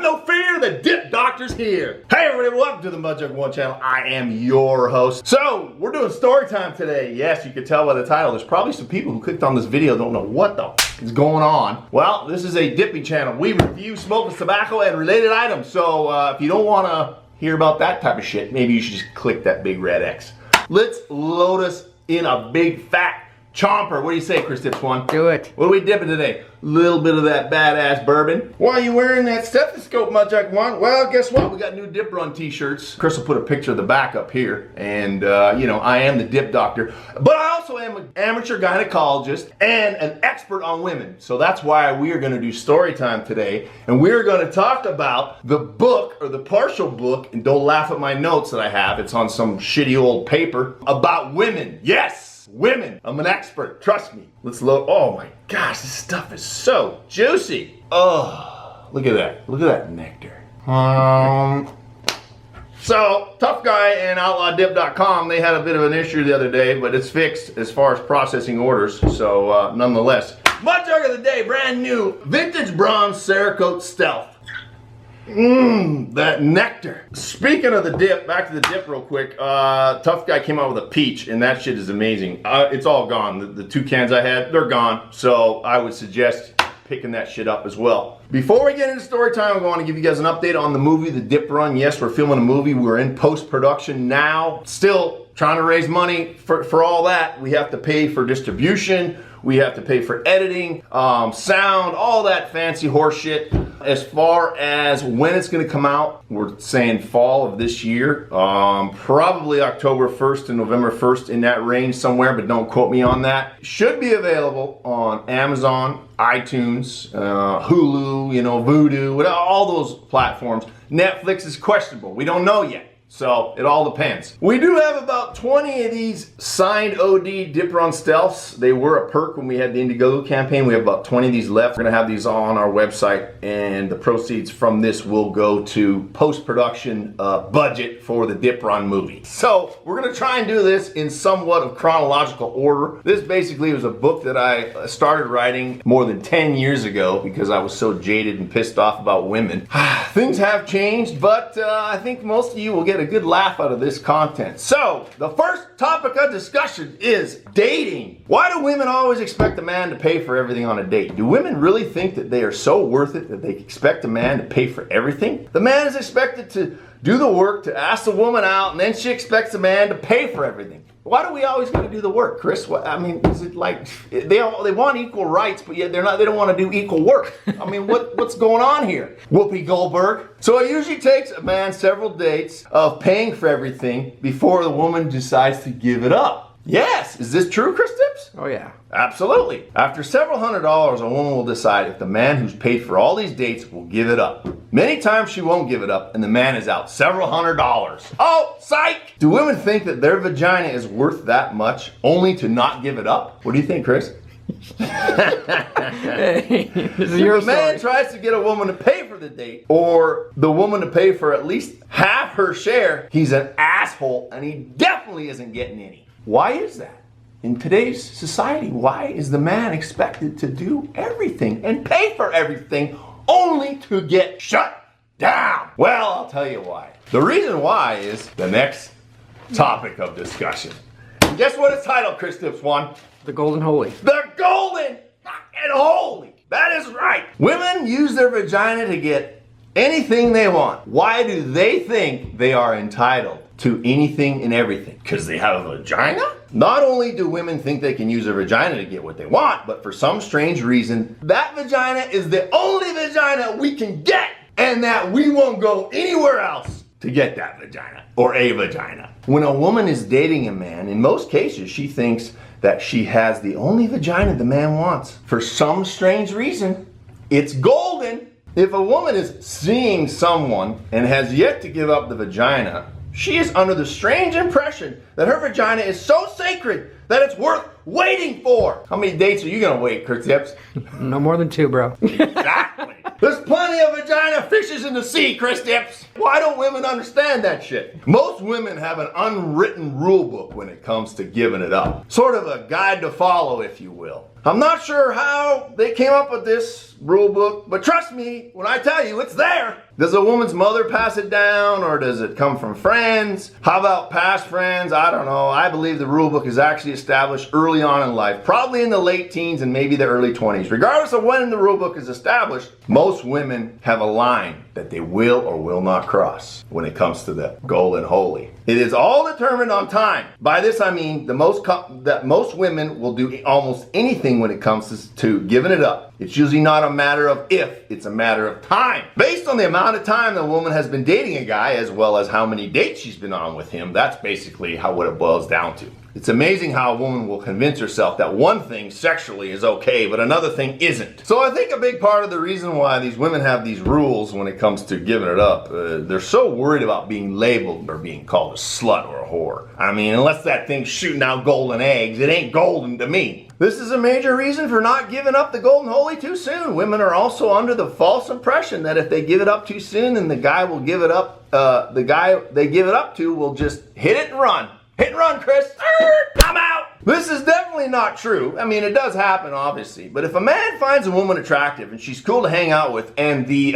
no fear, the Dip Doctor's here. Hey everybody, welcome to the Mudjug One channel. I am your host. So, we're doing story time today. Yes, you can tell by the title. There's probably some people who clicked on this video don't know what the is going on. Well, this is a dipping channel. We review smokeless tobacco and related items. So, if you don't want to hear about that type of shit, maybe you should just click that big red X. Let's load us in a big fat chomper. What do you say, Chris Tips One? Do it. What are we dipping today? Little bit of that badass bourbon. Why are you wearing that stethoscope, Mudjug One? Well, guess what? We got new Dip Run t-shirts. Chris will put a picture of the back up here. And, you know, I am the Dip Doctor. But I also am an amateur gynecologist and an expert on women. So that's why we are going to do story time today. And we're going to talk about the book, or the partial book, and don't laugh at my notes that I have. It's on some shitty old paper, about women. Yes! Women. I'm an expert. Trust me. Let's load. Oh my gosh, this stuff is so juicy. Oh, look at that. Look at that nectar. So, Tough Guy and OutlawDip.com, they had a bit of an issue the other day, but it's fixed as far as processing orders. So, nonetheless. Mudjug of the day, brand new. Vintage Bronze Cerakote Stealth. That nectar. Speaking of the dip, back to the dip real quick. Tough Guy came out with a peach, and that shit is amazing. It's all gone. The two cans I had, they're gone. So I would suggest picking that shit up as well. Before we get into story time, I want to give you guys an update on the movie, The Dip Run. Yes, we're filming a movie. We're in post-production now. Still trying to raise money for all that. We have to pay for distribution. We have to pay for editing, sound, all that fancy horse shit. As far as when it's going to come out, we're saying fall of this year. Probably October 1st and November 1st, in that range somewhere, but don't quote me on that. Should be available on Amazon, iTunes, Hulu, you know, Vudu, all those platforms. Netflix is questionable. We don't know yet. So, it all depends. We do have about 20 of these signed OD Dip Run Stealths. They were a perk when we had the Indiegogo campaign. We have about 20 of these left. We're going to have these all on our website, and the proceeds from this will go to post-production budget for the Dip Run movie. So, we're going to try and do this in somewhat of chronological order. This basically was a book that I started writing more than 10 years ago because I was so jaded and pissed off about women. Things have changed, but I think most of you will get a good laugh out of this content. So, the first topic of discussion is dating. Why do women always expect a man to pay for everything on a date? Do women really think that they are so worth it that they expect a man to pay for everything? The man is expected to do the work, to ask the woman out, and then she expects the man to pay for everything. Why do we always got to do the work, Chris? I mean, is it like they want equal rights, but yet they don't want to do equal work? I mean, what's going on here? Whoopi Goldberg. So it usually takes a man several dates of paying for everything before the woman decides to give it up. Yes, is this true, Chris Tips? Oh yeah. Absolutely. After several $100s, a woman will decide if the man who's paid for all these dates will give it up. Many times she won't give it up, and the man is out several $100s. Oh, psych! Do women think that their vagina is worth that much only to not give it up? What do you think, Chris? Hey, this is your If a man tries to get a woman to pay for the date, or the woman to pay for at least half her share, he's an asshole, and he definitely isn't getting any. Why is that? In today's society, why is the man expected to do everything and pay for everything only to get shut down? Well, I'll tell you why. The reason why is the next topic of discussion. And guess what it's titled, Chris Tips One? The Golden Holy. The Golden and Holy. That is right. Women use their vagina to get anything they want. Why do they think they are entitled to anything and everything? Because they have a vagina? Not only do women think they can use their vagina to get what they want, but for some strange reason, that vagina is the only vagina we can get, and that we won't go anywhere else to get that vagina, or a vagina. When a woman is dating a man, in most cases, she thinks that she has the only vagina the man wants. For some strange reason, it's golden. If a woman is seeing someone and has yet to give up the vagina, she is under the strange impression that her vagina is so sacred that it's worth waiting for. How many dates are you gonna wait, Kurt Tips? No more than 2, bro. Exactly. There's plenty of vagina fishes in the sea, Chris Tips. Why don't women understand that shit? Most women have an unwritten rule book when it comes to giving it up. Sort of a guide to follow, if you will. I'm not sure how they came up with this rule book, but trust me when I tell you it's there. Does a woman's mother pass it down, or does it come from friends? How about past friends? I don't know. I believe the rule book is actually established early on in life, probably in the late teens and maybe the early 20s. Regardless of when the rule book is established, most women have a line that they will or will not cross when it comes to the golden holy. It is all determined on time. By this I mean that most women will do almost anything when it comes to giving it up. It's usually not a matter of if, it's a matter of time. Based on the amount of time the woman has been dating a guy, as well as how many dates she's been on with him, that's basically what it boils down to. It's amazing how a woman will convince herself that one thing sexually is okay, but another thing isn't. So I think a big part of the reason why these women have these rules when it comes to giving it up, they're so worried about being labeled or being called a slut or a whore. I mean, unless that thing's shooting out golden eggs, it ain't golden to me. This is a major reason for not giving up the golden holy too soon. Women are also under the false impression that if they give it up too soon, then the guy will give it up, the guy they give it up to will just hit it and run. Hit and run, Chris. I'm out. This is definitely not true. I mean, it does happen, obviously. But if a man finds a woman attractive and she's cool to hang out with, and the,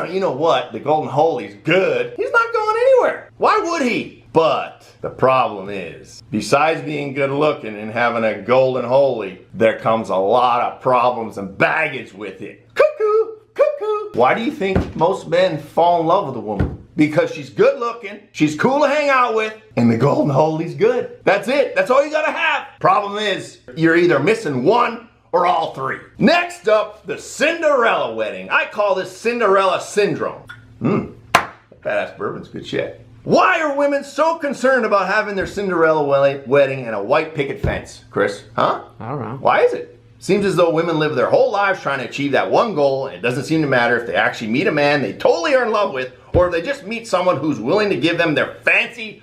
you know what, the golden holy's good, he's not going anywhere. Why would he? But the problem is, besides being good looking and having a golden holy, there comes a lot of problems and baggage with it. Cuckoo, cuckoo. Why do you think most men fall in love with a woman? Because she's good looking, she's cool to hang out with, and the golden holy's good. That's it. That's all you gotta have. Problem is, you're either missing one or all three. Next up, the Cinderella wedding. I call this Cinderella syndrome. Badass bourbon's good shit. Why are women so concerned about having their Cinderella wedding and a white picket fence, Chris? Huh? I don't know. Why is it? Seems as though women live their whole lives trying to achieve that one goal, and it doesn't seem to matter if they actually meet a man they totally are in love with, or if they just meet someone who's willing to give them their fantasy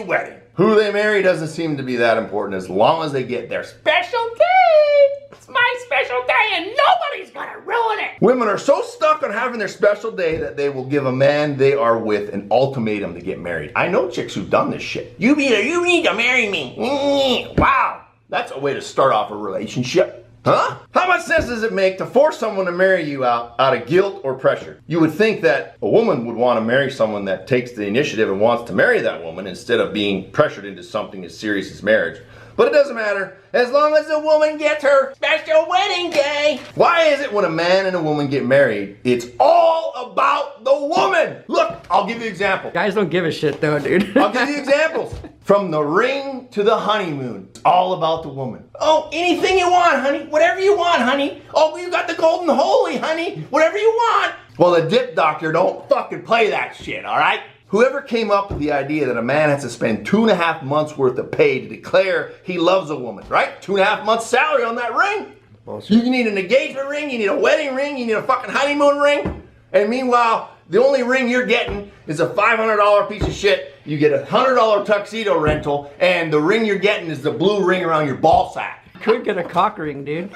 wedding. Who they marry doesn't seem to be that important as long as they get their special day. It's my special day and nobody's gonna ruin it. Women are so stuck on having their special day that they will give a man they are with an ultimatum to get married. I know chicks who've done this shit. You need to marry me. Wow. That's a way to start off a relationship. Huh? How much sense does it make to force someone to marry you out of guilt or pressure? You would think that a woman would want to marry someone that takes the initiative and wants to marry that woman instead of being pressured into something as serious as marriage. But it doesn't matter, as long as the woman gets her special wedding day. Why is it when a man and a woman get married, it's all about the woman? Look, I'll give you an example. Guys don't give a shit though, dude. I'll give you examples. From the ring to the honeymoon, it's all about the woman. Oh, anything you want, honey. Whatever you want, honey. Oh, you got the golden holy, honey. Whatever you want. Well, the dip doctor don't fucking play that shit, all right? Whoever came up with the idea that a man has to spend 2.5 months worth of pay to declare he loves a woman, right? 2.5 months salary on that ring. Bullshit. You need an engagement ring, you need a wedding ring, you need a fucking honeymoon ring. And meanwhile, the only ring you're getting is a $500 piece of shit. You get a $100 tuxedo rental, and the ring you're getting is the blue ring around your ball sack. Could get a cock ring, dude.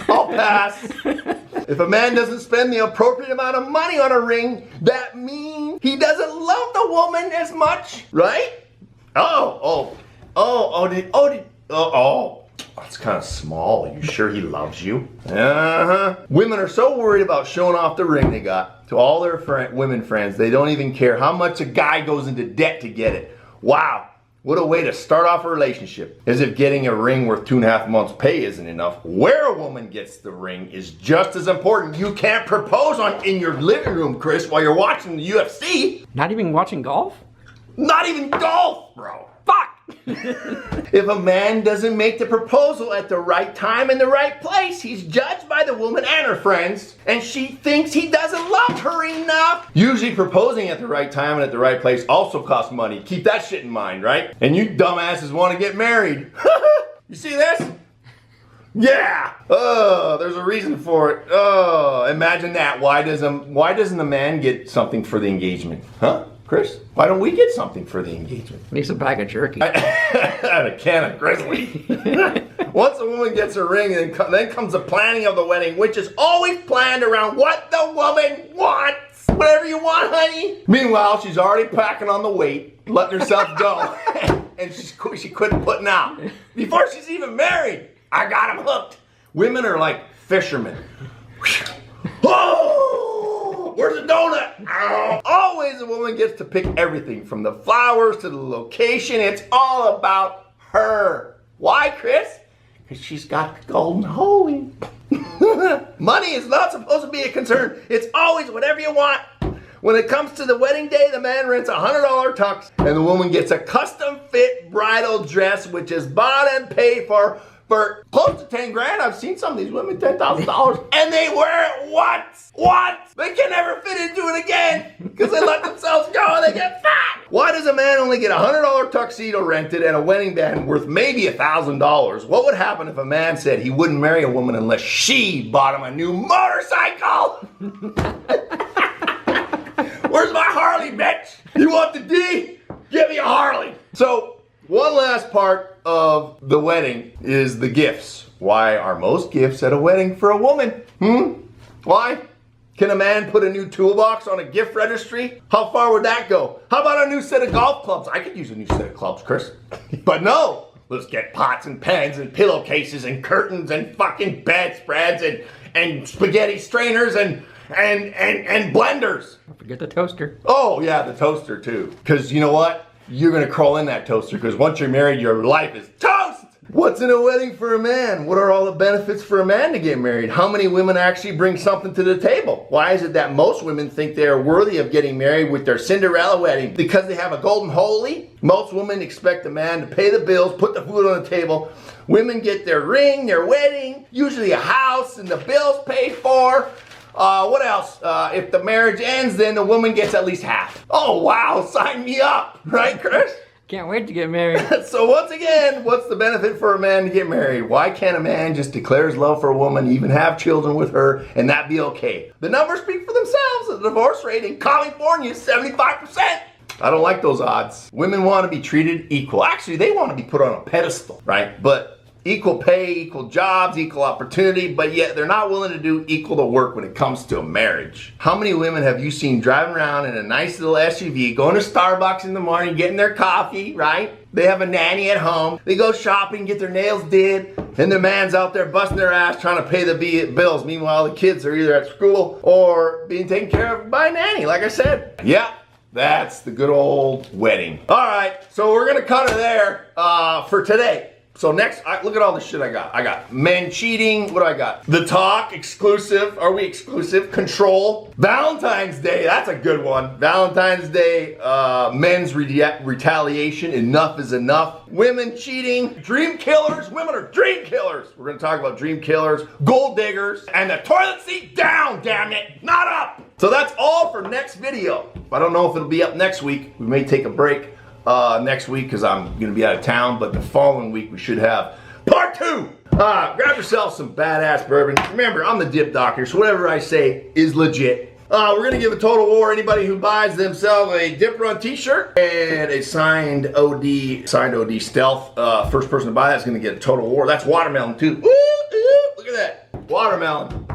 I'll pass. If a man doesn't spend the appropriate amount of money on a ring, that means he doesn't love the woman as much, right? That's kind of small. Are you sure he loves you? Women are so worried about showing off the ring they got to all their women friends, they don't even care how much a guy goes into debt to get it. Wow. What a way to start off a relationship. As if getting a ring worth 2.5 months pay isn't enough. Where a woman gets the ring is just as important. You can't propose in your living room, Chris, while you're watching the UFC. Not even watching golf? Not even golf, bro. Fuck! If a man doesn't make the proposal at the right time and the right place, he's judged by the woman and her friends, and she thinks he doesn't love her enough. Usually proposing at the right time and at the right place also costs money. Keep that shit in mind, right? And you dumbasses want to get married. You see this? Yeah! Oh, there's a reason for it. Oh, imagine that. Why doesn't the man get something for the engagement? Huh? Chris, why don't we get something for the engagement? Needs a bag of jerky. And a can of Grizzly. Once a woman gets a ring, then comes the planning of the wedding, which is always planned around what the woman wants. Whatever you want, honey. Meanwhile, she's already packing on the weight, letting herself go. And she quit putting out. Before she's even married, I got him hooked. Women are like fishermen. Oh, where's the donut? Ow. Always a woman gets to pick everything from the flowers to the location. It's all about her. Why, Chris? Because she's got the golden holy. Money is not supposed to be a concern. It's always whatever you want. When it comes to the wedding day, the man rents a $100 tux and the woman gets a custom fit bridal dress, which is bought and paid for close to 10 grand. I've seen some of these women, $10,000, and they wear it once. They can never fit into it again because they let themselves go and they get fat. Why does a man only get a $100 tuxedo rented and a wedding band worth maybe $1,000? What would happen if a man said he wouldn't marry a woman unless she bought him a new motorcycle? Where's my Harley, bitch? You want the D? Give me a Harley. So, one last part of the wedding is the gifts. Why are most gifts at a wedding for a woman? Why? Can a man put a new toolbox on a gift registry? How far would that go? How about a new set of golf clubs? I could use a new set of clubs, Chris. But no, let's get pots and pans and pillowcases and curtains and fucking bedspreads and spaghetti strainers and blenders. Don't forget the toaster. Oh yeah, the toaster too. Because you know what? You're gonna crawl in that toaster because once you're married, your life is toast! What's in a wedding for a man? What are all the benefits for a man to get married? How many women actually bring something to the table? Why is it that most women think they are worthy of getting married with their Cinderella wedding? Because they have a golden holy? Most women expect a man to pay the bills, put the food on the table. Women get their ring, their wedding, usually a house, and the bills paid for. What else? If the marriage ends, then the woman gets at least half. Oh, wow. Sign me up. Right, Chris? Can't wait to get married. So once again, what's the benefit for a man to get married? Why can't a man just declare his love for a woman, even have children with her, and that be okay? The numbers speak for themselves. The divorce rate in California is 75%. I don't like those odds. Women want to be treated equal. Actually, they want to be put on a pedestal, right? But equal pay, equal jobs, equal opportunity, but yet they're not willing to do equal to work when it comes to a marriage. How many women have you seen driving around in a nice little SUV, going to Starbucks in the morning, getting their coffee, right? They have a nanny at home. They go shopping, get their nails did, and their man's out there busting their ass trying to pay the bills. Meanwhile, the kids are either at school or being taken care of by a nanny, like I said. Yeah. That's the good old wedding. All right, so we're gonna cut her there for today. So next, look at all the shit I got. I got men cheating. What do I got? The Talk, exclusive. Are we exclusive? Control. Valentine's Day, that's a good one. Valentine's Day, men's retaliation. Enough is enough. Women cheating. Dream killers. Women are dream killers. We're gonna talk about dream killers, gold diggers, and the toilet seat down, damn it, not up. So that's all for next video. I don't know if it'll be up next week. We may take a break next week because I'm going to be out of town, but the following week we should have part 2. Grab yourself some badass bourbon. Remember, I'm the dip doctor, so whatever I say is legit. We're going to give a total war. Anybody who buys themselves a Dip Run t-shirt and a signed OD stealth, first person to buy that's going to get a total war. That's watermelon too. Ooh, ooh, look at that. Watermelon.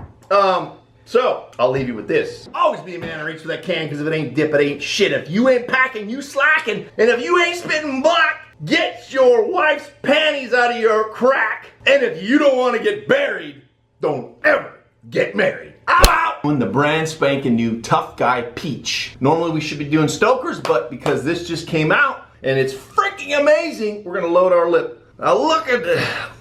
So, I'll leave you with this. Always be a man and reach for that can, because if it ain't dip, it ain't shit. If you ain't packing, you slacking. And if you ain't spitting black, get your wife's panties out of your crack. And if you don't want to get buried, don't ever get married. I'm out! The brand spanking new Tough Guy Peach. Normally we should be doing Stokers, but because this just came out, and it's freaking amazing, we're gonna load our lip. Now look at this.